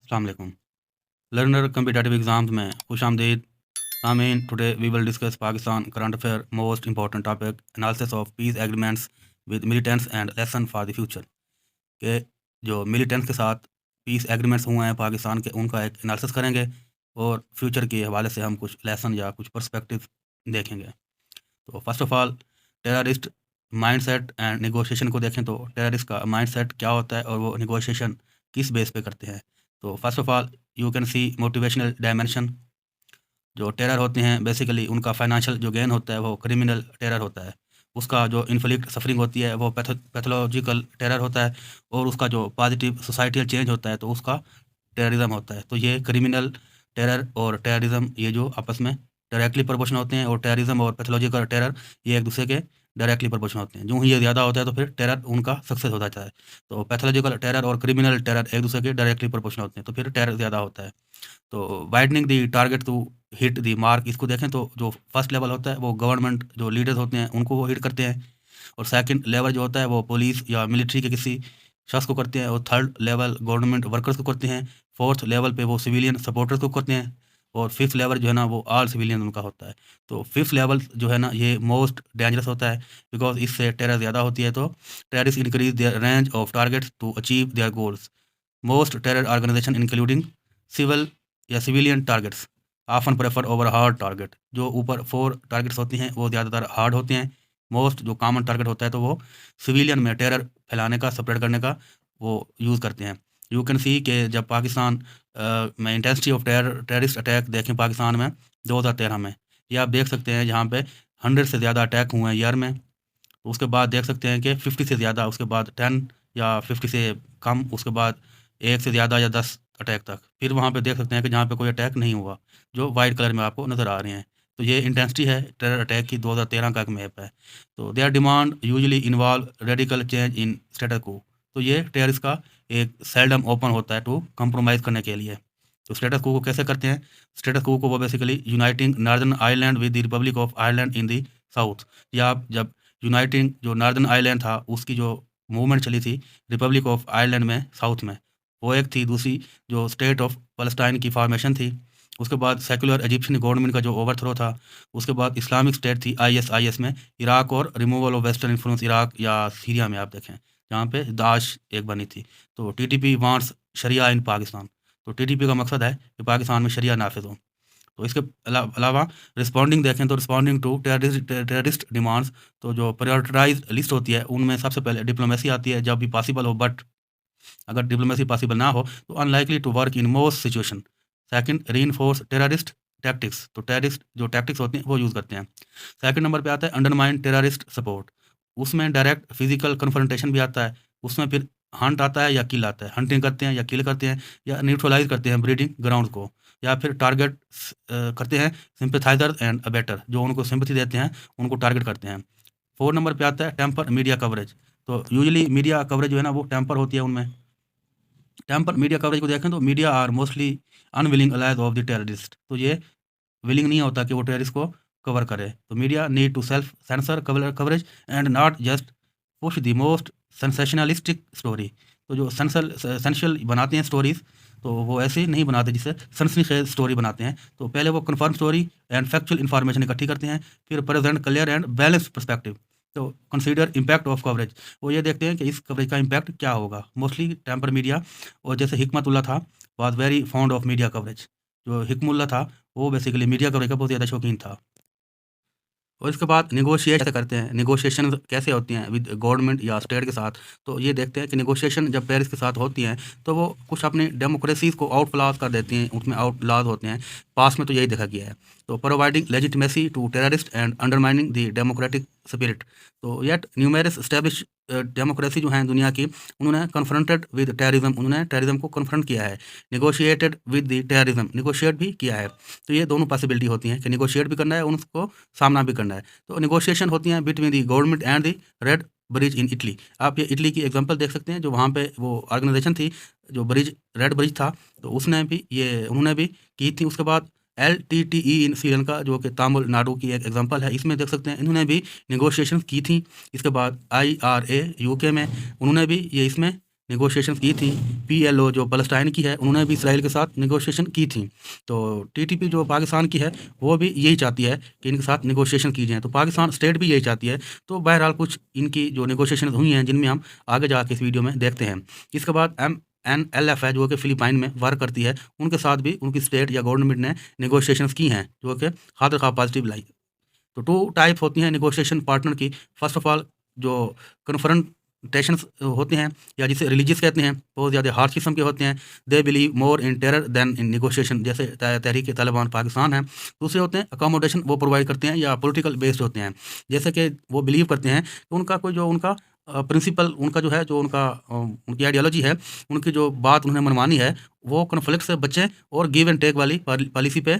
अस्सलाम वालेकुम। Learner competitive exams में खुशामदीद। आमीन। Today we will discuss Pakistan current affair most important topic analysis of peace agreements with militants and lesson for the future. के जो militants के साथ पीस एग्रीमेंट्स हुए हैं पाकिस्तान के, उनका एक एनालिसिस करेंगे और फ्यूचर के हवाले से हम कुछ लेसन या कुछ पर्सपेक्टिव देखेंगे। तो first of all terrorist mindset and negotiation को देखें तो टेररिस्ट का माइंडसेट क्या होता है और वो नेगोशिएशन किस बेस पे करते हैं। तो first of all you can see motivational dimension. जो टेरर होते हैं बेसिकली उनका फाइनेंशियल जो गेन होता है वो क्रिमिनल टेरर होता है। उसका जो इन्फ्लिक्ट सफरिंग होती है वो पैथोलॉजिकल टेरर होता है। और उसका जो पॉजिटिव सोसाइटल चेंज होता है तो उसका टेररिज्म होता है। तो ये क्रिमिनल टेरर और टेररिज्म ये जो आपस में डायरेक्टली प्रोपोर्शनल होते हैं, और टेररिज्म और पैथोलॉजिकल टेरर ये एक दूसरे के डायरेक्टली प्रोपोर्शनल होते हैं। जो ही ये ज़्यादा होता है तो फिर टेरर उनका सक्सेस हो जाता है। तो पैथोलॉजिकल टेरर और क्रिमिनल टेरर एक दूसरे के डायरेक्टली प्रोपोर्शनल होते हैं, तो फिर टेरर ज़्यादा होता है। तो widening the target to hit the mark, इसको देखें तो जो फर्स्ट लेवल होता है वो गवर्नमेंट जो लीडर्स होते हैं उनको वो हिट करते हैं, और सेकंड लेवल जो होता है वो पुलिस या मिलिट्री के किसी शख्स को करते हैं, और थर्ड लेवल गवर्नमेंट वर्कर्स को करते हैं, फोर्थ लेवल पे वो सिविलियन सपोर्टर्स को करते हैं, और फिफ्थ लेवल जो है ना वो ऑल सिविलियन उनका होता है। तो फिफ्थ लेवल जो है ना ये मोस्ट डेंजरस होता है, बिकॉज इससे टेरर ज़्यादा होती है। तो terrorist increase their range of targets to achieve their goals. Most terror organisation including civil या civilian targets often prefer over hard target. जो ऊपर 4 टारगेट्स होती हैं वो ज़्यादातर हार्ड होते हैं। मोस्ट जो कॉमन टारगेट होता है तो वो सिविलियन में टेरर फैलाने का, स्प्रेड करने का वो यूज़ करते हैं। यू कैन सी कि जब पाकिस्तान में इंटेंसिटी ऑफ टेररिस्ट अटैक देखें पाकिस्तान में 2013 में, ये आप देख सकते हैं जहाँ पे 100 से ज़्यादा अटैक हुए हैं ईयर में। तो उसके बाद देख सकते हैं कि 50 से ज़्यादा, उसके बाद 10 या 50 से कम, उसके बाद 1 से ज़्यादा या 10 अटैक तक। फिर वहाँ पे देख सकते हैं कि जहाँ पे कोई अटैक नहीं हुआ, जो वाइट कलर में आपको नज़र आ रहे हैं। तो ये इंटेंसिटी है टेरर अटैक की, 2013 का एक मैप है। तो their demand usually involve radical change in status को। तो ये टेररिस्ट का एक सेल्डम ओपन होता है टू कंप्रोमाइज़ करने के लिए। तो स्टेटस को कैसे करते हैं? स्टेटस को वो basically uniting northern Ireland with the Republic of Ireland in the south. या आप जब यूनाइटिंग जो नॉर्दर्न आयरलैंड था उसकी जो मूवमेंट चली थी रिपब्लिक ऑफ आयरलैंड में साउथ में, वो एक थी। दूसरी जो स्टेट ऑफ पैलेस्टाइन की फॉर्मेशन थी। उसके बाद सेकुलर इजिप्शियन गवर्नमेंट का जो ओवरथ्रो था। उसके बाद इस्लामिक स्टेट थी आईएसआईएस में इराक, और removal of western influence Iraq या सीरिया में आप देखें जहाँ पे दाश एक बनी थी। तो टीटीपी वांट्स शरिया इन पाकिस्तान। तो टीटीपी का मकसद है कि पाकिस्तान में शरिया नाफिज हो। तो इसके अलावा रिस्पॉन्डिंग देखें तो रिस्पॉन्डिंग टू टेररिस्ट डिमांड्स, तो जो प्रायोरिटाइज लिस्ट होती है उनमें सबसे पहले डिप्लोमेसी आती है जब भी पॉसिबल हो। बट अगर डिप्लोमेसी पॉसिबल ना हो तो unlikely to work in most situation. Second reinforce terrorist tactics. तो टेररिस्ट जो टैक्टिक्स होती हैं वो यूज़ करते हैं। सेकंड नंबर पे आता है अंडरमाइन टेररिस्ट सपोर्ट। उसमें डायरेक्ट फिजिकल कन्फ्रंटेशन भी आता है। उसमें फिर हंट आता है या किल आता है। हंटिंग करते हैं या किल करते हैं या न्यूट्रलाइज करते हैं ब्रीडिंग ग्राउंड को, या फिर टारगेट करते हैं सिंपथाइजर एंड अबेटर, जो उनको सिंपथी देते हैं उनको टारगेट करते हैं। 4 नंबर पे आता है टेम्पर मीडिया कवरेज। तो यूजुअली मीडिया कवरेज जो है ना वो टेम्पर होती है उनमें। टेम्पर मीडिया कवरेज को देखें तो media are mostly unwilling allies of the terrorist. तो ये विलिंग नहीं होता कि वो टेररिस्ट को कवर करे। तो media need to self censor coverage and not just push the most sensationalistic story. तो जो सेंशल बनाते हैं स्टोरीज, तो वो ऐसे नहीं बनाते जिससे सनसनीखेज स्टोरी बनाते हैं। तो पहले वो confirm story and factual information इकट्ठी करते हैं, फिर present clear and balance perspective. तो कंसीडर इम्पैक्ट ऑफ कवरेज, वो ये देखते हैं कि इस कवरेज का इम्पैक्ट क्या होगा। मोस्टली टेम्पर मीडिया, और जैसे हिकमतुल्ला था was very fond of media coverage. जो हिकमुल्ला था वो बेसिकली मीडिया कवरेज का बहुत ज़्यादा शौकीन था। और इसके बाद निगोशिएट कैसे करते हैं, निगोशिएशन कैसे होती हैं विद गवर्नमेंट या स्टेट के साथ। तो ये देखते हैं कि निगोशिएशन जब पेरिस के साथ होती हैं तो वो कुछ अपनी डेमोक्रेसीज को आउट क्लास कर देती हैं, उसमें आउट लॉज होते हैं। पास में तो यही देखा गया है। तो providing legitimacy to terrorist and undermining the democratic spirit. तो येट न्यूमेरस एस्टेब्लिश डेमोक्रेसी जो हैं दुनिया की, उन्होंने कन्फ्रंटेड विद टेररिज्म, उन्होंने टेररिज्म को कन्फ्रंट किया है। Negotiated with the terrorism, negotiate भी किया है। तो ये दोनों पॉसिबिलिटी होती हैं कि निगोशिएट भी करना है, उनको सामना भी करना है। तो निगोशिएशन होती हैं between the government and the red bridge in Italy. आप ये इटली की एग्जांपल देख सकते हैं, जो वहाँ पे वो ऑर्गेनाइजेशन थी, जो ब्रिज रेड ब्रिज था, तो उसने भी ये उन्होंने भी की थी। उसके बाद LTTE इन श्रीलंका, जो कि तमिलनाडु की एक एग्जांपल है, इसमें देख सकते हैं इन्होंने भी निगोशिएशन की थी। इसके बाद IRA UK में, उन्होंने भी ये इसमें नेगोशिएशन की थी। PLO जो पैलेस्टाइन की है, उन्होंने भी इसराइल के साथ नेगोशिएशन की थी। तो TTP जो पाकिस्तान की है, वो भी यही चाहती है कि इनके साथ नेगोशिएशन की जाए। तो पाकिस्तान स्टेट भी यही चाहती है। तो बहरहाल कुछ इनकी जो नेगोशिएशन हुई हैं, जिनमें हम आगे जाके इस वीडियो में देखते हैं। इसके बाद MNLF है, जो कि फिलिपाइन में वर्क करती है, उनके साथ भी उनकी स्टेट या गवर्नमेंट ने नेगोशिएशंस की हैं, जो कि खातिर खा पॉजिटिव लाई। तो 2 टाइप होती हैं नेगोशिएशन पार्टनर की। फर्स्ट ऑफ ऑल जो कन्फ्रंटेशंस होते हैं, या जिसे रिलीजियस कहते हैं, बहुत ज़्यादा हार्श किस्म के होते हैं। They believe more in terror than in negotiation, जैसे तहरीक तालिबान पाकिस्तान है। दूसरे होते हैं अकोमोडेशन, वो प्रोवाइड करते हैं या पॉलिटिकल बेस्ड होते हैं, जैसे कि वो बिलीव करते हैं कि उनका कोई जो उनका प्रिंसिपल, उनका जो है, जो उनकी आइडियोलॉजी है, उनकी जो बात उन्होंने मनवानी है, वो कॉन्फ्लिक्ट से बचें और गिव एंड टेक वाली पॉलिसी पे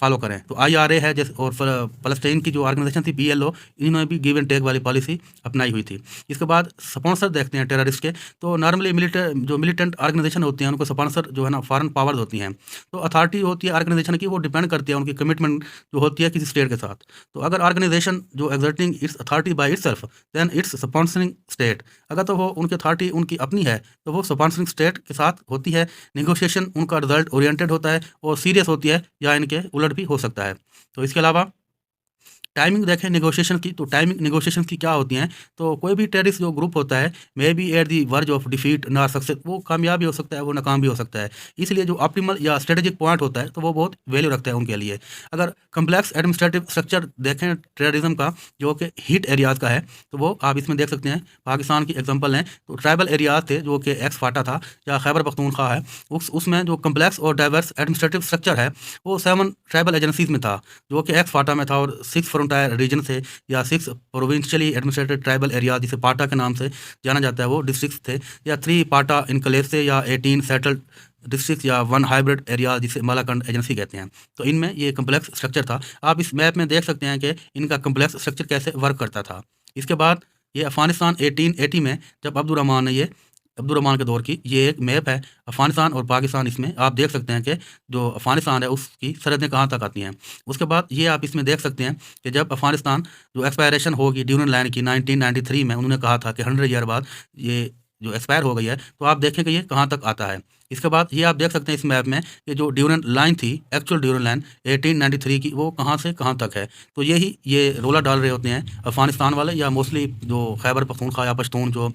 फॉलो करें। तो IRA है जैसे, और फ़लस्तीन की जो ऑर्गेनाइजेशन थी PLO, इन्होंने भी गिव एंड टेक वाली पॉलिसी अपनाई हुई थी। इसके बाद स्पॉन्सर देखते हैं टेररिस्ट के। तो नॉर्मली जो मिलिटेंट ऑर्गेनाइजेशन होती हैं, उनको स्पॉन्सर जो है ना फॉरेन पावर्स होती हैं। तो अथॉरिटी होती है ऑर्गेनाइजेशन की, वो डिपेंड करती है उनकी कमिटमेंट जो होती है किसी स्टेट के साथ। तो अगर ऑर्गेनाइजेशन जो exerting its authority by itself, then its sponsoring state. अगर तो वो उनकी अथॉरिटी उनकी अपनी है, तो वो स्पॉन्सरिंग स्टेट के साथ होती है। नेगोशिएशन उनका रिजल्ट ओरिएंटेड होता है और सीरियस होती है, या इनके उलट भी हो सकता है। तो इसके अलावा टाइमिंग देखें नेगोशिएशन की, तो टाइमिंग नेगोशिएशन की क्या होती हैं। तो कोई भी टेररिस्ट जो ग्रुप होता है, may be at the verge of defeat ना सक्सेस, वो कामयाब भी हो सकता है, वो नाकाम भी हो सकता है। इसलिए जो ऑप्टिमल या स्ट्रेटेजिक पॉइंट होता है, तो वो बहुत वैल्यू रखता है उनके लिए। अगर कम्प्लेक्स एडमिनिस्ट्रेटिव स्ट्रक्चर देखें टेररिज्म का, जो कि हिट एरियाज़ का है, तो वो आप इसमें देख सकते हैं। पाकिस्तान की एग्जाम्पल हैं, तो ट्राइबल एरियाज थे, जो कि एक्स फाटा था या खैबर पख्तूनख्वा है, उसमें जो कम्प्लेक्स और डाइवर्स एडमिनिस्ट्रेटिव स्ट्रक्चर है, वो 7 ट्राइबल एजेंसीज में था, जो कि एक्स फाटा में था, और 6 फ्रंटायर रीजन से, या 6 प्रोविंशियली एडमिनिस्ट्रेटेड ट्राइबल एरिया, जिसे पाटा के नाम से जाना जाता है, वो डिस्ट्रिक्ट थे, या 3 पाटा इनक्लेव से, या 18 सेटल्ड डिस्ट्रिक्ट, या 1 हाइब्रिड एरिया, जिसे मालाकंड एजेंसी कहते हैं। तो इनमें ये कम्प्लेक्स स्ट्रक्चर था। आप इस मैप में देख सकते हैं कि इनका कम्प्लेक्स स्ट्रक्चर कैसे वर्क करता था। इसके बाद ये अफ़गानिस्तान 1880 में, जब अब्दुर्रहमान के दौर की ये एक मैप है, अफ़गानिस्तान और पाकिस्तान। इसमें आप देख सकते हैं कि जो अफ़गानिस्तान है, उसकी सरहदें कहाँ तक आती हैं। उसके बाद ये आप इसमें देख सकते हैं कि जब अफ़गानिस्तान जो एक्सपायरेशन होगी ड्यूरेंट लाइन की 1993 में, उन्होंने कहा था कि 100 ईयर बाद ये जो एक्सपायर हो गई है, तो आप देखें कि ये कहाँ तक आता है। इसके बाद ये आप देख सकते हैं इस मैप में कि जो ड्यूरेंट लाइन थी, एक्चुअल ड्यूरेंट लाइन 1893 की, वो कहाँ से कहाँ तक है। तो ये रोला डाल रहे होते हैं अफ़गानिस्तान वाले, या मोस्टली जो खैबर पख्तूनख्वा या पश्तून जो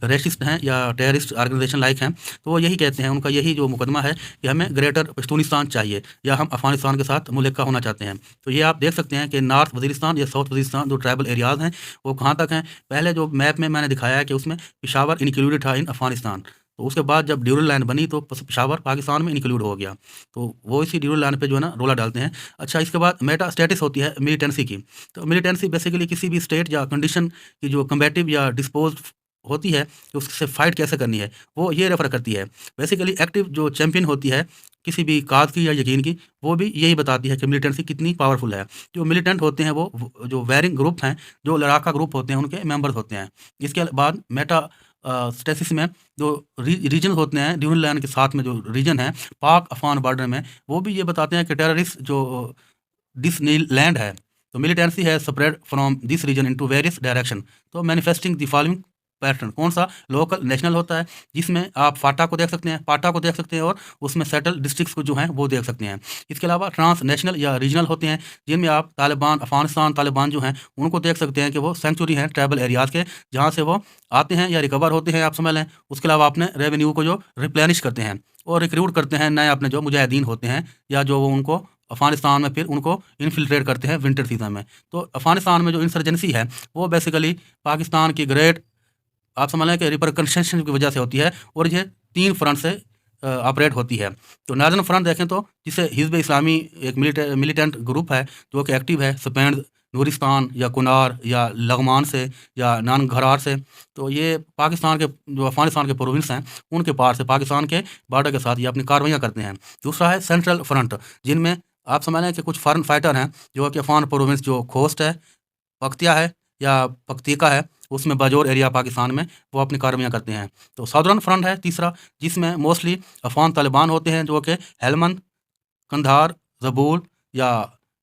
रेसिस्ट हैं या टेररिस्ट ऑर्गेनाइजेशन लाइक हैं, तो वो यही कहते हैं, उनका यही जो मुकदमा है कि हमें ग्रेटर पश्तूनिस्तान चाहिए, या हम अफ़गानिस्तान के साथ मुल्का होना चाहते हैं। तो ये आप देख सकते हैं कि नॉर्थ वज़ीरिस्तान या साउथ वज़ीरिस्तान जो ट्राइबल एरियाज़ हैं, वो कहाँ तक हैं। पहले जो मैप में मैंने दिखाया है कि उसमें पेशावर इंक्लूडेड था इन अफ़गानिस्तान। तो उसके बाद जब ड्यूरल लाइन बनी, तो पेशावर पाकिस्तान में इंक्लूड हो गया। तो वो इसी ड्यूरल लाइन पे जो है ना रोला डालते हैं। अच्छा, इसके बाद मेटा स्टेटस होती है मिलिटेंसी की। तो मिलिटेंसी बेसिकली किसी भी स्टेट या कंडीशन की जो कम्बेटिव या डिस्पोज होती है, कि उससे फाइट कैसे करनी है, वो ये रेफर करती है। बेसिकली एक्टिव जो चैंपियन होती है किसी भी काज की या यकीन की, वो भी यही बताती है कि मिलिटेंसी कितनी पावरफुल है। जो मिलिटेंट होते हैं, वो जो वेरिंग ग्रुप हैं, जो लड़ाका ग्रुप होते हैं, उनके मेंबर्स होते हैं। इसके बाद मेटा स्टेसिस में जो रीजन होते हैं ड्यूरल लाइन के साथ में, जो रीजन है पाक अफगान बॉर्डर में, वो भी ये बताते हैं कि टेररिस्ट जो दिस लैंड है, तो मिलिटेंसी है spread from this region into various direction. तो मैनिफेस्टिंग द फॉलोइंग पैटर्न। कौन सा? लोकल नेशनल होता है, जिसमें आप फाटा को देख सकते हैं, पाटा को देख सकते हैं, और उसमें सेटल डिस्ट्रिक्ट्स को जो हैं वो देख सकते हैं। इसके अलावा ट्रांस नेशनल या रीजनल होते हैं, जिनमें आप तालिबान, अफगानिस्तान तालिबान जो हैं, उनको देख सकते हैं कि वो सेंचुरी हैं ट्राइबल एरियाज़ के, जहाँ से वो आते हैं या रिकवर होते हैं, आप समझ लें। उसके अलावा अपने रेवेन्यू को जो रिप्लेनिश करते हैं और रिक्रूट करते हैं नए अपने जो मुजाहिदीन होते हैं, या जो वो उनको अफगानिस्तान में फिर उनको इन्फिल्ट्रेट करते हैं विंटर सीजन में। तो अफगानिस्तान में जो इंसर्जेंसी है, वो बेसिकली पाकिस्तान की ग्रेट, आप समझ लें कि रिपरकंशन की वजह से होती है, और ये 3 फ्रंट से ऑपरेट होती है। तो नार्दर्न फ्रंट देखें तो जिसे हिज़्ब इस्लामी एक मिलिटेंट ग्रुप है, जो कि एक्टिव है स्पेंड, नूरिस्तान या कुनार या लगमान से या नानघरार से। तो ये पाकिस्तान के जो अफगानिस्तान के प्रोविंस हैं, उनके पार से पाकिस्तान के बॉर्डर के साथ ये अपनी कार्रवाइयाँ करते हैं। दूसरा है सेंट्रल फ्रंट, जिनमें आप समझ लें कि कुछ फॉरेन फाइटर हैं, जो कि अफगान प्रोविंस जो खोस्ट है, पख्तिया है या पख्तिका है, उसमें बाजोर एरिया पाकिस्तान में, वो अपनी कार्रवाइयाँ करते हैं। तो साउदर्न फ्रंट है तीसरा, जिसमें मोस्टली अफगान तालिबान होते हैं, जो कि हेलमंद, कंधार, ज़बूल या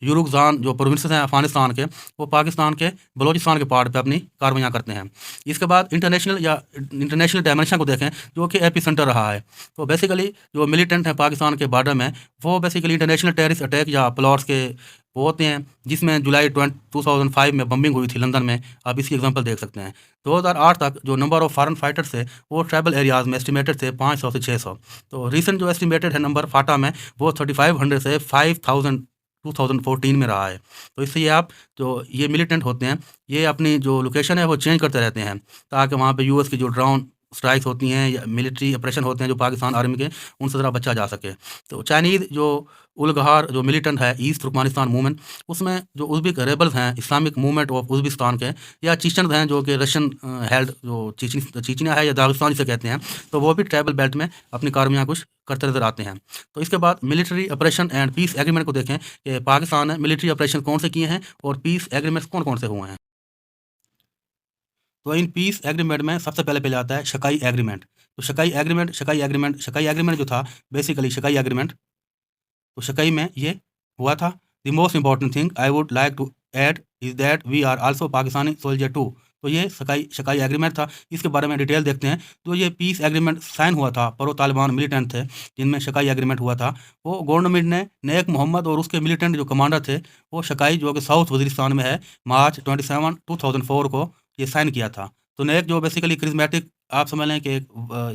युरुगजान जो प्रोविंसेस हैं अफगानिस्तान के, वो पाकिस्तान के बलोचिस्तान के पार्ट पे अपनी कार्रवाइयाँ करते हैं। इसके बाद इंटरनेशनल डायमेंशन को देखें, जो कि एपी सेंटर रहा है। तो बेसिकली जो मिलिटेंट हैं पाकिस्तान के बॉर्डर में, वो बेसिकली इंटरनेशनल टेररिस्ट अटैक या प्लॉट्स के वो होते हैं, जिसमें जुलाई 2005 में बम्बिंग हुई थी लंदन में। आप इसकी एग्जांपल देख सकते हैं। 2008 तक जो नंबर ऑफ फॉरेन फाइटर्स थे, वो ट्राइबल एरियाज़ में एस्टिमेटेड थे 500 से 600। तो रिसेंट जो एस्टिमेटेड है नंबर फाटा में, वो 3500 से 5000 2014 में रहा है। तो इससे ये आप जो ये मिलिटेंट होते हैं, ये अपनी जो लोकेशन है वो चेंज करते रहते हैं, ताकि वहाँ पे यूएस की जो ड्रोन स्ट्राइक्स होती हैं या मिलिट्री ऑपरेशन होते हैं जो पाकिस्तान आर्मी के, उनसे ज़रा बचा जा सके। तो चाइनीज़ जो उलगहार जो मिलिटेंट है ईस्ट तुर्कमानिस्तान मूवमेंट, उसमें जो उज़्बेक रेबल्स हैं, इस्लामिक मूवमेंट ऑफ उज़्बेकिस्तान के, या चीचन हैं जो कि रशियन हेल्ड जो चीचनिया है या दागिस्तान जिसे कहते हैं, तो वो भी ट्राइबल बेल्ट में अपनी कार्रवाइयाँ कुछ करते नजर आते हैं। तो इसके बाद military operation and piece agreement को देखें कि पाकिस्तान ने मिलिट्री ऑपरेशन कौन से किए हैं और पीस एग्रीमेंट्स कौन कौन से हुए हैं। तो इन पीस एग्रीमेंट में सबसे पहले आता है शकाई एग्रीमेंट। तो शकाई एग्रीमेंट जो था, बेसिकली शकाई एग्रीमेंट, तो शकाई में ये हुआ था। The most important thing I would like to add is that we are also Pakistani soldier too. तो ये शकाई एग्रीमेंट था। इसके बारे में डिटेल देखते हैं। तो ये पीस एग्रीमेंट साइन हुआ था, प्रो तालिबान मिलिटेंट थे जिनमें शकाई एग्रीमेंट हुआ था। वो गवर्नमेंट ने नेक मोहम्मद और उसके मिलिटेंट जो कमांडर थे, वो शकाई जो कि साउथ वजीरिस्तान में है, मार्च 27, 2004 को ये साइन किया था। तो नेक जो बेसिकली क्रिस्मेटिक आप समझ लें कि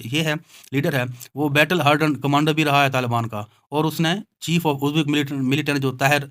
ये है, लीडर है, वो बैटल हार्डन कमांडर भी रहा है तालिबान का, और उसने चीफ ऑफ उज़्बेक मिलिटेंट जो ताहिर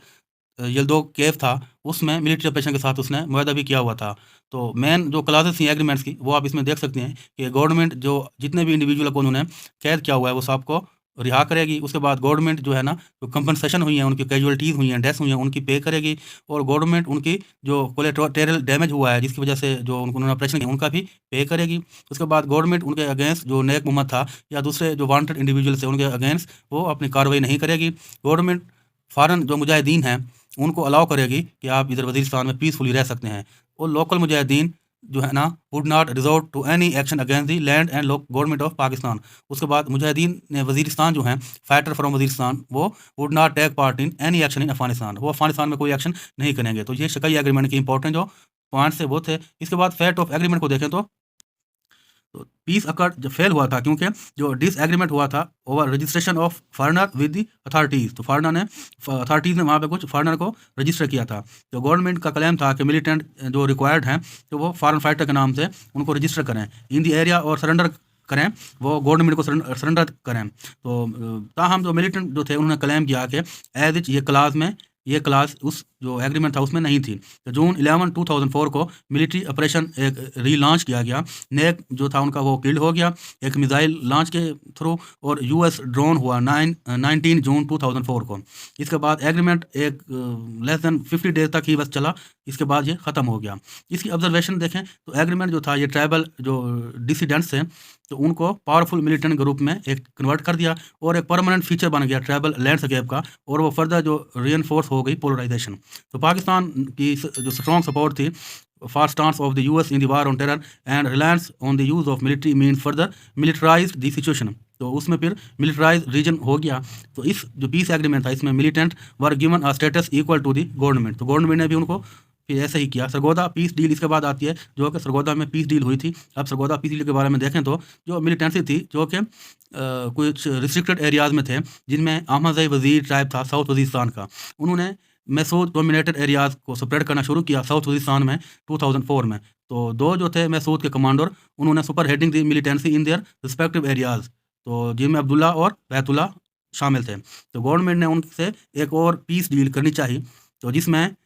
यल्दो केव था, उसमें मिलिट्री ऑपरेशन के साथ उसने मुआहदा भी किया हुआ था। तो मेन जो क्लासेस थी एग्रीमेंट्स की, वो आप इसमें देख सकते हैं कि गवर्नमेंट जो जितने भी इंडिविजुअल को उन्होंने कैद किया हुआ है, वो सबको रिहा करेगी। उसके बाद गवर्नमेंट जो है ना, जो कंपनसेशन हुई है, उनकी कैजुअलिटीज़ हुई हैं, डेथ्स हुई हैं, उनकी पे करेगी। और गवर्नमेंट उनकी जो कोलेटरल डैमेज हुआ है, जिसकी वजह से जो उन्होंने ऑपरेशन किया, उनका भी पे करेगी। उसके बाद गवर्नमेंट उनके अगेंस्ट जो नेक मोहम्मद था या दूसरे जो वांटेड इंडिविजुअल्स थे, उनके अगेंस्ट वो अपनी कार्रवाई नहीं करेगी। गवर्नमेंट फ़ॉरेन जो मुजाहिदीन हैं, उनको अलाउ करेगी कि आप इधर वज़ीरिस्तान में पीसफुली रह सकते हैं। और लोकल मुजाहिदीन जो है ना, would not resort to any action against the land and government of Pakistan. उसके बाद मुजाहिदीन ने वज़ीरिस्तान जो हैं, फाइटर फ्रॉम वज़ीरिस्तान, वो would not take part in any action in Afghanistan. वो अफगानिस्तान में कोई एक्शन नहीं करेंगे। तो ये शकाई एग्रीमेंट के इंपॉर्टेंट जो पॉइंट्स है वो थे। इसके बाद फैट ऑफ एग्रीमेंट को देखें तो पीस अकर्ड जब फेल हुआ था, क्योंकि जो डिसएग्रीमेंट हुआ था over registration of foreigner with the authorities. तो अथॉरिटीज़ ने वहाँ पे कुछ फॉरनर को रजिस्टर किया था। तो गवर्नमेंट का क्लेम था कि मिलिटेंट जो रिक्वायर्ड हैं, तो वो फॉरेन फाइटर के नाम से उनको रजिस्टर करें इन दी एरिया और सरेंडर करें, वो गवर्नमेंट को सरेंडर करें। तो ताहम जो मिलिटेंट जो थे, उन्होंने क्लेम किया कि एज इच ये क्लास उस जो एग्रीमेंट था उसमें नहीं थी। तो जून 11, 2004 को मिलिट्री ऑपरेशन एक रीलॉन्च किया गया। नेक जो था उनका वो किल्ड हो गया एक मिसाइल लॉन्च के थ्रू, और यूएस ड्रोन हुआ 19 जून 2004 को। इसके बाद एग्रीमेंट एक लेस देन 50 डेज तक ही बस चला, इसके बाद ये ख़त्म हो गया। इसकी ऑब्जर्वेशन देखें तो एग्रीमेंट जो था, ये ट्राइबल जो डिसिडेंट्स थे, तो उनको पावरफुल मिलिटेंट ग्रुप में एक कन्वर्ट कर दिया और एक परमानेंट फीचर बन गया ट्राइबल लैंडस्केप का, और वो फर्दर जो रीइंफोर्स हो गई पोलराइजेशन। तो पाकिस्तान की जो स्ट्रॉन्ग सपोर्ट थी for stance of the US in the war on terror and reliance on the use of military mean further militarised the situation. तो उसमें फिर मिलिटराइज रीजन हो गया। तो इस जो पीस एग्रीमेंट था, इसमें militant were given a status equal to the government. तो गवर्नमेंट ने भी उनको फिर ऐसे ही किया। सरगोदा पीस डील इसके बाद आती है, जो कि सरगोदा में पीस डील हुई थी। अब सरगोदा पीस डील के बारे में देखें तो जो मिलिटेंसी थी, जो कि कुछ रिस्ट्रिक्टेड एरियाज़ में थे, जिनमें अहमद वज़ीर ट्राइब था साउथ वज़ीरिस्तान का, उन्होंने मैसूद डोमिनेटेड एरियाज़ को स्प्रेड करना शुरू किया साउथ वज़ीरिस्तान में 2004 में। तो दो जो थे मैसूद के कमांडर, उन्होंने super heading the militancy in their respective areas, तो जिनमें अब्दुल्ला और बैतुल्ला शामिल थे। तो गवर्नमेंट ने उनसे एक और पीस डील करनी चाहिए, तो जिसमें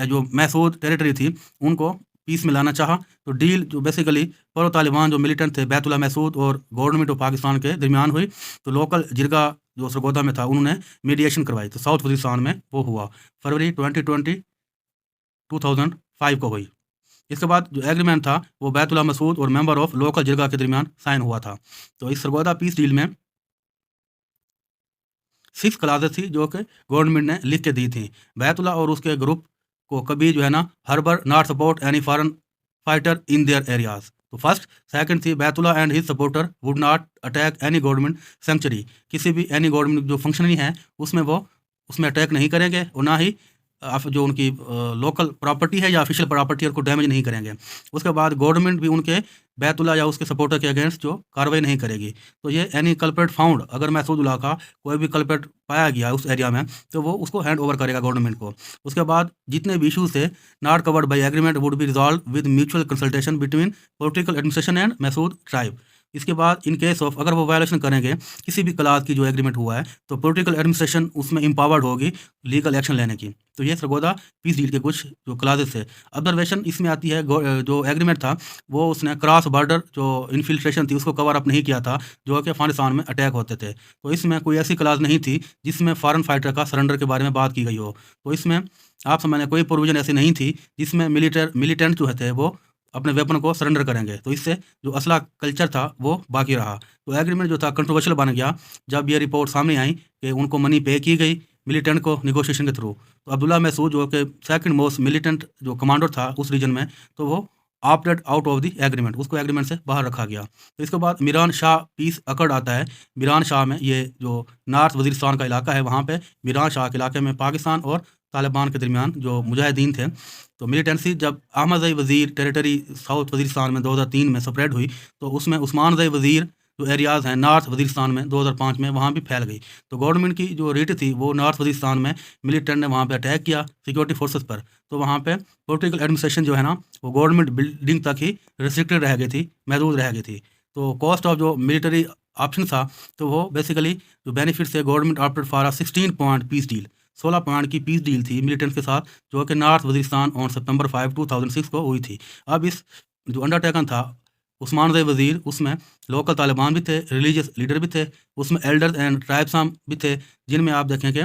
जो मैसूद टेरिटरी थी उनको पीस में लाना चाहा। तो डील जो बेसिकली प्रो तालिबान जो मिलिटेंट थे बैतुल्ला मैसूद और गवर्नमेंट ऑफ पाकिस्तान के दरमियान हुई। तो लोकल जिरगा जो सरगोदा में था, उन्होंने मीडिएशन करवाई। तो साउथ वजीरिस्तान में वो हुआ फरवरी 2005 को हुई। इसके बाद जो एग्रीमेंट था वो बैतुल्ला मैसूद और मेंबर ऑफ लोकल जिरगा के दरमियान साइन हुआ था। तो इस सरगोदा पीस डील में 6 क्लासेस थी जो कि गवर्नमेंट ने लिख के दी थी। बैतुल्ला और उसके ग्रुप को कभी जो है ना harbour not support any foreign fighter in their areas. तो फर्स्ट सेकंड थी Baitullah and his supporter would not attack any government century. किसी भी एनी गवर्नमेंट जो फंक्शनिंग है उसमें वो उसमें अटैक नहीं करेंगे और ना ही आप जो उनकी लोकल प्रॉपर्टी है या ऑफिशियल प्रॉपर्टी है उनको डैमेज नहीं करेंगे। उसके बाद गवर्नमेंट भी उनके बैतुल्ला या उसके सपोर्टर के अगेंस्ट जो कार्रवाई नहीं करेगी। तो ये एनी कल्प्रेट फाउंड, अगर महसूदुल्लाह का कोई भी कल्प्रेट पाया गया उस एरिया में तो वो उसको हैंड ओवर करेगा गवर्नमेंट को। उसके बाद जितने भी इशूज़ थे not covered by agreement would be resolve with mutual consultation between political administration and Mahsud tribe. इसके बाद इन केस ऑफ अगर वो वायलेशन करेंगे किसी भी क्लास की जो एग्रीमेंट हुआ है तो पॉलिटिकल एडमिनिस्ट्रेशन उसमें एम्पावर्ड होगी लीगल एक्शन लेने की। तो ये सरगोदा पीस डील के कुछ जो क्लासेस थे। ऑब्जर्वेशन इसमें आती है जो एग्रीमेंट था वो उसने क्रॉस बॉर्डर जो इन्फिल्ट्रेशन थी उसको कवर अप नहीं किया था जो कि अफगानिस्तान में अटैक होते थे। तो इसमें कोई ऐसी क्लास नहीं थी जिसमें फॉरेन फाइटर का सरेंडर के बारे में बात की गई हो। तो इसमें आप समझ लें कोई प्रोविजन ऐसी नहीं थी जिसमें मिलिटेंट जो थे वो अपने वेपन को सरेंडर करेंगे। तो इससे जो असला कल्चर था वो बाकी रहा। तो एग्रीमेंट जो था कंट्रोवर्शियल बन गया जब ये रिपोर्ट सामने आई कि उनको मनी पे की गई मिलिटेंट को निगोशिएशन के थ्रू। तो अब्दुल्ला महसूद जो कि सेकंड मोस्ट मिलिटेंट जो कमांडर था उस रीजन में तो वो opted out of the agreement, उसको एग्रीमेंट से बाहर रखा गया। तो इसके बाद मीरान शाह पीस अकड़ आता है। मीरान शाह में ये जो नॉर्थ वजीरिस्तान का इलाका है वहाँ पे मीरान शाह के इलाके में पाकिस्तान और तालिबान के दरमियान जो मुजाहिदीन थे तो मिलिटेंसी जब अहमद जई वज़ीर टेरिटरी साउथ वजीरिस्तान में 2003 में स्प्रेड हुई तो उसमें उस्मान जई वज़ीर जो एरियाज़ हैं नॉर्थ वजीरिस्तान में 2005 में वहाँ भी फैल गई। तो गवर्नमेंट की जो रेट थी वो नॉर्थ वजीरिस्तान में मिलिटेंट ने वहाँ पे अटैक किया सिक्योरिटी फोर्सेस पर। तो वहाँ पे पॉलिटिकल एडमिनिस्ट्रेशन जो है ना वो गवर्नमेंट बिल्डिंग तक ही रिस्ट्रिक्टेड रह गई थी, महदूद रह गई थी। तो कॉस्ट ऑफ जो मिलिट्री ऑप्शन था तो वो बेसिकली जो बेनिफिट्स थे government opted for a 16 point peace deal, 16 point की पीस डील थी मिलिटेंट्स के साथ जो कि नॉर्थ वजीरिस्तान ऑन सितंबर 5, 2006 को हुई थी। अब इस जो अंडरटेकन था उस्मान जई वज़ीर उसमें लोकल तालिबान भी थे, रिलीजियस लीडर भी थे, उसमें एल्डर्स एंड ट्राइब्स भी थे जिनमें आप देखें कि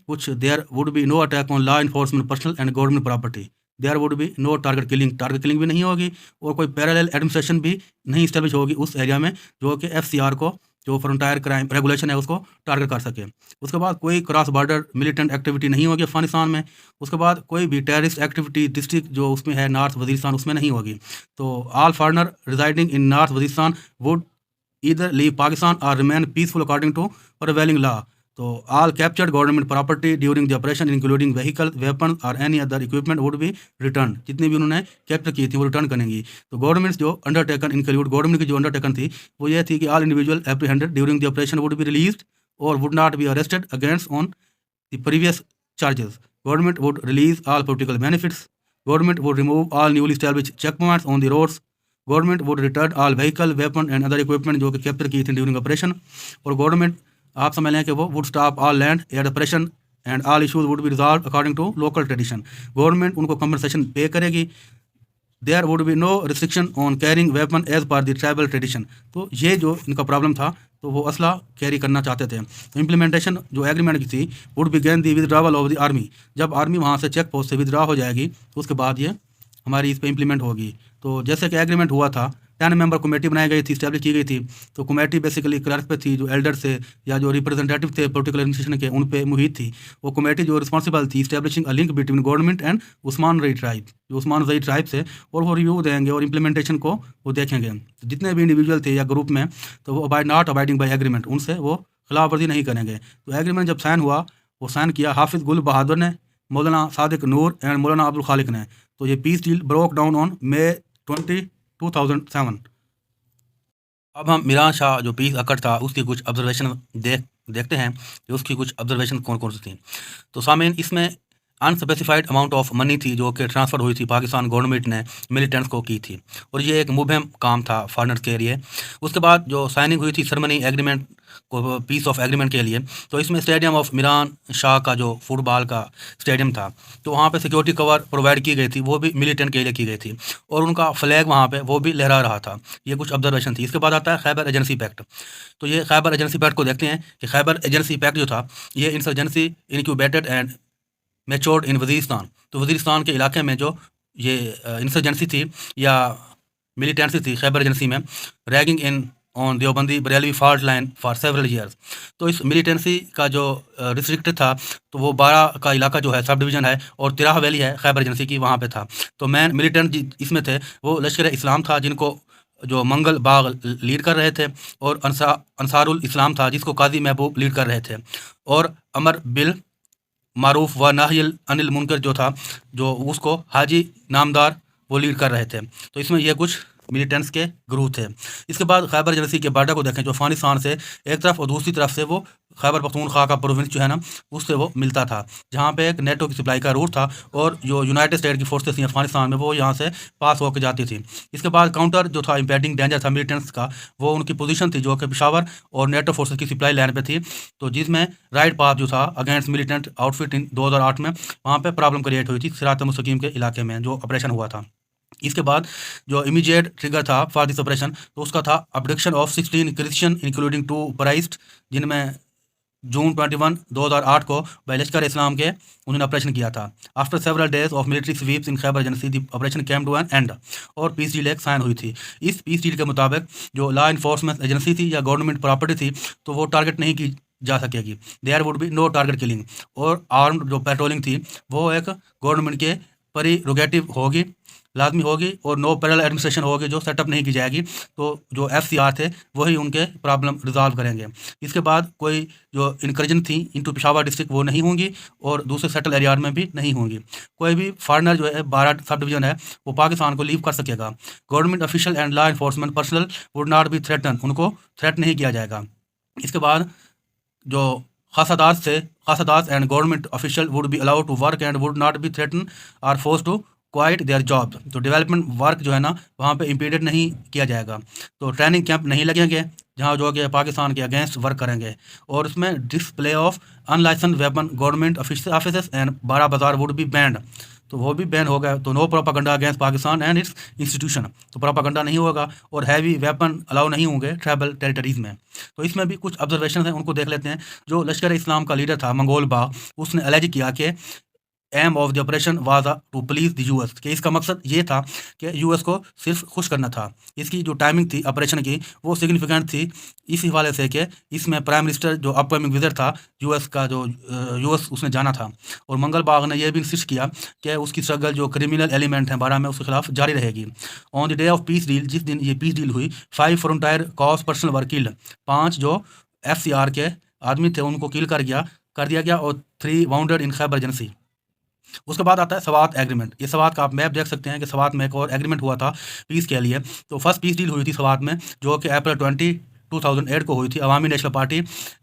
कुछ there would be no attack on law enforcement personnel and government property, there would be no target killing भी नहीं होगी और कोई पैरेलल एडमिनिस्ट्रेशन भी नहीं इस्टेब्लिश होगी उस एरिया में जो कि FCR को जो फ्रंटायर क्राइम रेगुलेशन है उसको टारगेट कर सके। उसके बाद कोई क्रॉस बॉर्डर मिलिटेंट एक्टिविटी नहीं होगी अफगानिस्तान में। उसके बाद कोई भी टेररिस्ट एक्टिविटी डिस्ट्रिक्ट जो उसमें है नॉर्थ वजीरिस्तान उसमें नहीं होगी। तो all foreigner residing in north Waziristan would either leave Pakistan और remain peaceful according to prevailing law. तो all captured government property during the operation including vehicle weapon और any other equipment would be return, जितनी भी उन्होंने कैप्चर की थी वो return करेंगी। तो गवर्नमेंट जो अंडरटेकन इंक्लूड गवर्नमेंट की जो अंडरटेकन थी वो ये थी कि all individual apprehended during the operation would be released और would not be arrested against on the previous charges. Government would release all political benefits. Government would remove all newly established check points on the roads. Government would return all vehicle weapon and other equipment जो कि capture की थी during operation. और government आप समझ लें कि वो would stop all land air operation and all issues would be resolve according to local tradition. Government उनको कंपनसेशन पे करेगी। There would be no restriction on carrying weapon as per the tribal tradition. तो ये जो इनका problem था तो वो असला कैरी करना चाहते थे। तो इम्प्लीमेंटेशन जो एग्रीमेंट की थी would begin the withdrawal of the army. जब आर्मी वहाँ से चेक पोस्ट से विदड्रा हो जाएगी तो उसके बाद ये हमारी इस पर इम्प्लीमेंट होगी। तो जैसे कि एग्रीमेंट हुआ था 10 मेंबर कमेटी बनाई गई थी, इस्टेब्लिश की गई थी। तो कमेटी बेसिकली क्लर्क पे थी जो एल्डर से या जो रिप्रेजेंटेटिव थे पॉलिटिकल एडमिनिस्ट्रेशन के उन पे मुहित थी। वो कमेटी जो रिस्पॉन्सिबल थी establishing a link between government and Usman रई ट्राइब, जो उस्मान रई ट्राइब से, और वो रिव्यू देंगे और इम्प्लीमेंटेशन को वो देखेंगे। तो जितने भी इंडिविजुअल थे या ग्रुप में तो वो नॉट अबाइडिंग बाई एग्रीमेंट, उनसे वो खिलाफ वर्जी नहीं करेंगे। तो एग्रीमेंट जब साइन हुआ वो साइन किया हाफिज़ गुल बहादुर ने, मौलाना सादिक नूर एंड मौलाना अब्दुल खालिक ने। तो ये peace deal broke down on May 20, 2007। अब हम मीरान शाह जो पीस अकड़ था उसकी कुछ ऑब्जर्वेशन देखते हैं कि उसकी कुछ ऑब्जर्वेशन कौन कौन सी थी। तो सामीन इसमें अनस्पेसिफाइड अमाउंट ऑफ मनी थी जो कि ट्रांसफ़र हुई थी पाकिस्तान गवर्नमेंट ने मिलिटेंट्स को की थी और ये एक मुबहम काम था फॉरनर्स के लिए। उसके बाद जो साइनिंग हुई थी सेरेमनी एग्रीमेंट को पीस ऑफ एग्रीमेंट के लिए, तो इसमें स्टेडियम ऑफ मीरान शाह का जो फुटबॉल का स्टेडियम था तो वहाँ पे सिक्योरिटी कवर प्रोवाइड की गई थी, वो भी मिलिटेंट के लिए की गई थी और उनका फ्लैग वहाँ पे वो भी लहरा रहा था। ये कुछ ऑब्जर्वेशन थी। इसके बाद आता है खैबर एजेंसी पैक्ट। तो ये खैबर एजेंसी पैक्ट को देखते हैं कि खैबर एजेंसी पैक्ट जो था ये इंसर्जेंसी इनक्यूबेटेड एंड मैच्योर्ड इन वजीरिस्तान। तो वजीरिस्तान के इलाके में जो ये इंसर्जेंसी थी या मिलिटेंसी थी खैबर एजेंसी में, ragging in on Deobandi Barelvi fault line for several years. तो इस मिलिटेंसी का जो रिस्ट्रिक्ट था तो वो 12 का इलाका जो है सब डिवीज़न है और तिराह वैली है खैबर एजेंसी की, वहाँ पे था। तो मैन मिलिटेंट इसमें थे वो लश्कर इस्लाम था जिनको जो मंगल बाग लीड कर रहे थे और अंसारुल इस्लाम था जिसको काजी महबूब लीड कर रहे थे और अमर बिल मारूफ व नाहिल अनिल मुनकर जो था, जो उसको हाजी नामदार वो लीड कर रहे थे। तो इसमें ये कुछ मिलिटेंट्स के ग्रुप थे। इसके बाद खैबर जनसी के बॉर्डर को देखें, जो अफगानिस्तान से एक तरफ और दूसरी तरफ से वो खैबर पख्तूनख्वा का प्रोविंस जो है ना, उससे वो मिलता था, जहाँ पे एक नेटो की सप्लाई का रूट था और जो यूनाइटेड स्टेट की फोर्सेस थी अफगानिस्तान में, वो यहाँ से पास होकर जाती थी। इसके बाद काउंटर जो था इम्पेडिंग डेंजर था मिलिटेंट्स का, वो उनकी पोजीशन थी जो कि पेशावर और नेटो फोर्सेस की सप्लाई लाइन पे थी। तो जिसमें राइट पाथ जो था अगेंस्ट मिलिटेंट आउटफिट इन 2008 में, वहाँ पे प्रॉब्लम क्रिएट हुई थी सिरात मुस्तकीम के इलाके में जो ऑपरेशन हुआ था। इसके बाद जो इमीडिएट ट्रिगर था फॉर दिस ऑपरेशन, तो उसका था अबडक्शन ऑफ 16 क्रिश्चियन इंक्लूडिंग 2 पराइस्ट, जिनमें जून 21 2008 को बाय लश्कर इस्लाम के उन्होंने ऑपरेशन किया था। After several days of military sweeps in Khyber जनसी, the operation came to an end और पीस डील एक साइन हुई थी। इस पीस डील के मुताबिक जो लॉ इन्फोर्समेंट एजेंसी थी या गवर्नमेंट प्रॉपर्टी थी, तो वो टारगेट नहीं की जा सकेगी। There would be no target killing. और आर्म्ड जो पेट्रोलिंग थी वो एक गवर्नमेंट के प्रीरोगेटिव होगी, लाजमी होगी, और नो पैरेलल एडमिनिस्ट्रेशन होगी जो सेटअप नहीं की जाएगी। तो जो FCR थे वही उनके प्रॉब्लम रिजॉल्व करेंगे। इसके बाद कोई जो इनकर्जन थी इनटू पेशावर डिस्ट्रिक्ट वो नहीं होंगी और दूसरे सेटल एरिया में भी नहीं होंगी। कोई भी फॉरनर जो है 12 सब डिवीजन है वो पाकिस्तान को लीव कर सकेगा। Government official and law enforcement personnel would not be threaten, उनको थ्रेट नहीं किया जाएगा। इसके बाद जो खासादास and government official would be allowed to work and would not be threaten or force to quit their job. तो डेवलपमेंट वर्क जो है ना वहाँ पे इम्पीडेड नहीं किया जाएगा। तो ट्रेनिंग कैंप नहीं लगेंगे जहाँ जो कि पाकिस्तान के अगेंस्ट वर्क करेंगे। और उसमें display of unlicensed weapon government office and 12 बाजार वुड बी बैंड, तो वो भी बैन हो गया। तो no propaganda against Pakistan and its institution, तो प्रोपागंडा नहीं होगा और हैवी वेपन अलाउ नहीं होंगे ट्राइबल टेरिटरीज में। तो इसमें भी कुछ ऑब्जर्वेशन हैं, उनको देख लेते हैं। जो लश्कर इस्लाम का लीडर था मंगोल बा, उसने एलिज किया कि aim of the operation was to please the US, कि इसका मकसद ये था कि US को सिर्फ खुश करना था। इसकी जो टाइमिंग थी ऑपरेशन की वो सिग्निफिकेंट थी इस हवाले से कि इसमें प्राइम मिनिस्टर जो अपकमिंग विजिट था US का, जो US उसने जाना था। और मंगल बाग ने यह भी इंसिस्ट किया कि उसकी स्ट्रगल जो क्रिमिनल एलिमेंट हैं 12 में उसके खिलाफ जारी रहेगी। On the day of peace deal, जिस दिन ये पीस डील हुई, 5 frontier cause personal were killed, 5 जो FCR के आदमी थे उनको किल कर दिया गया और 3 वाउंडेड इन खैबर जनसी। उसके बाद आता है सवात एग्रीमेंट। ये सवात का आप मैप देख सकते हैं कि सवात में एक और एग्रीमेंट हुआ था पीस के लिए। तो फर्स्ट पीस डील हुई थी सवात में जो कि अप्रैल 2008 को हुई थी अवामी नेशनल पार्टी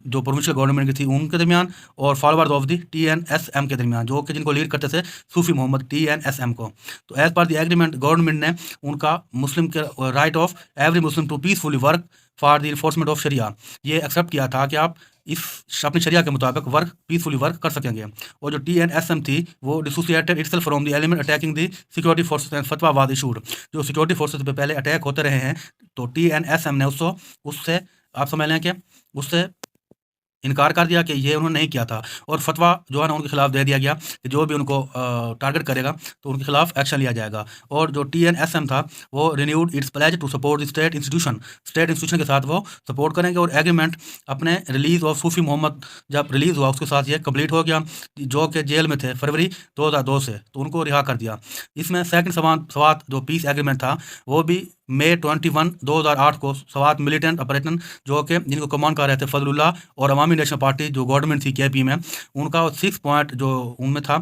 जो प्रोविंशियल गवर्नमेंट की थी उनके दरमियान और फॉलोअर्स ऑफ द TNSM के दरमियान, जो कि जिनको लीड करते थे सूफी मोहम्मद TNSM को। तो as per the agreement government ने उनका मुस्लिम के right of every Muslim to peacefully work for the enforcement of sharia, ये एक्सेप्ट किया था कि आप इस अपनी शरिया के मुताबिक वर्क पीसफुली वर्क कर सकेंगे। और जो TNSM थी वो dissociated itself from the element attacking the security forces and फतवा वाज इशूड, जो सिक्योरिटी फोर्सेस पे पहले अटैक होते रहे हैं। तो TNSM ने उससे आप समझ लें कि उससे इनकार कर दिया कि ये उन्होंने नहीं किया था और फतवा जो है ना उनके खिलाफ दे दिया गया कि जो भी उनको टारगेट करेगा तो उनके खिलाफ एक्शन लिया जाएगा। और जो TNSM था वो renewed its pledge to support the state institution के साथ वो सपोर्ट करेंगे। और एग्रीमेंट अपने रिलीज़ ऑफ सूफी मोहम्मद जब रिलीज़ हुआ उसके साथ ये कंप्लीट हो गया, जो कि जेल में थे फरवरी 2002 से, तो उनको रिहा कर दिया। इसमें सेकंड सवात जो पीस एग्रीमेंट था वो भी मई 21 2008 को सवात मिलिटेंट ऑपरेशन जो कि जिनको कमांड कर रहे थे फजलुल्लाह और अवामी नेशनल पार्टी जो गवर्नमेंट थी KP में, उनका 6 पॉइंट जो उनमें था